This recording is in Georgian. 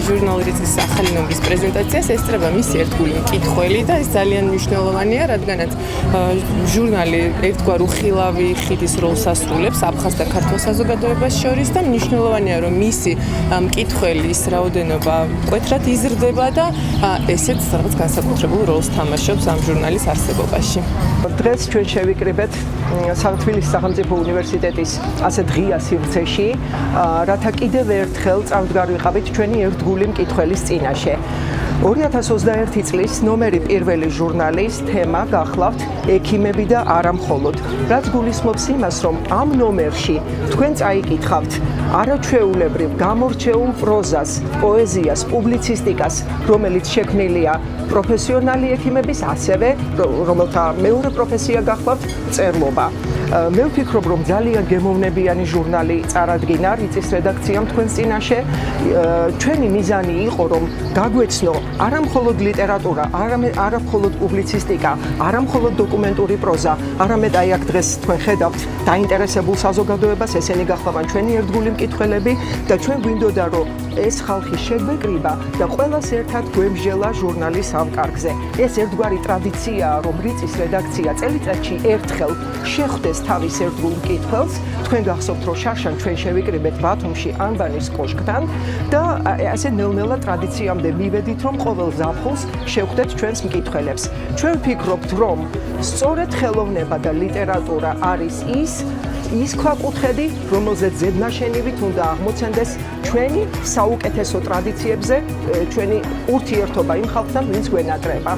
ჟურნალი რიცის ახალი ნომრის პრეზენტაციას ესწრება მისი ერთგული მკითხველი და ეს ძალიან მნიშვნელოვანია, რადგანაც ჟურნალი ერთგვარ უხილავი ხიდის როლს ასრულებს აფხაზ და ქართულ საზოგადოებას შორის და მნიშვნელოვანია, რომ მისი მკითხველის რაოდენობა მკვეთრად იზრდება და ესეც რაღაც განსაკუთრებულ როლს თამაშობს ამ ჟურნალის არსებობაში. დღეს ჩვენ შევიკრიბეთ თბილისის სახელმწიფო უნივერსიტეტის ასე ღია სივრცეში, რათა კიდევ ერთხელ წამდგარ ვიყავით ჩვენი ერთგული მკითხველის წინაშე. 2021 წლის ნომერი პირველი ჟურნალის თემა გახლავთ ექიმები და არა მხოლოდ, რაც გულისხმობს იმას, რომ ამ ნომერში თქვენ წაიკითხავთ არაჩვეულებრივ გამორჩეულ პროზას, პოეზიას, პუბლიცისტიკას, რომელიც შექმნილია პროფესიონალი ექიმების, ასევე რომელთა მეორე პროფესია გახლავთ მწერლობა. მე ვფიქრობ, რომ ძალიან გემოვნებიანი ჟურნალი წარადგინა რიცის რედაქციამ თქვენს წინაშე. ჩვენი მიზანი იყო, რომ გაგვეცნო არა მხოლოდ ლიტერატურა, არა მხოლოდ პუბლიცისტიკა, არა მხოლოდ დოკუმენტური პროზა, არამედ აი აქ დღეს თქვენ ხედავთ დაინტერესებულ საზოგადოებას, ესენი გახლავთ ჩვენი ერთგული მკითხველები და ჩვენ გვინდოდა, რომ ეს ხალხი შეგვეკრიბა და ყველას ერთად გვემსჯელა ჟურნალის ამ კარგზე. ეს ერთგვარი ტრადიციაა, რომ რიცის რედაქცია წელიწადში ერთხელ შეხვდეს თავის ერთგულ მკითხველს. თქვენ გახსოვთ, რომ შარშან ჩვენ შევიკრიბეთ ბათუმში ანბანის კოშკთან და ასე ნელ-ნელა ტრადიციამდე მივედით, რომ ყოველ ზაფხულს შევხვდეთ ჩვენს მკითხველებს. ჩვენ ვფიქრობთ, რომ სწორედ ხელოვნება და ლიტერატურა არის ის ქვაკუთხედი, რომელზეც ზედნაშენივით უნდა აღმოცენდეს ჩვენი საუკეთესო ტრადიციებზე ჩვენი ურთიერთობა იმ ხალხთან, ვინც გვენატრება.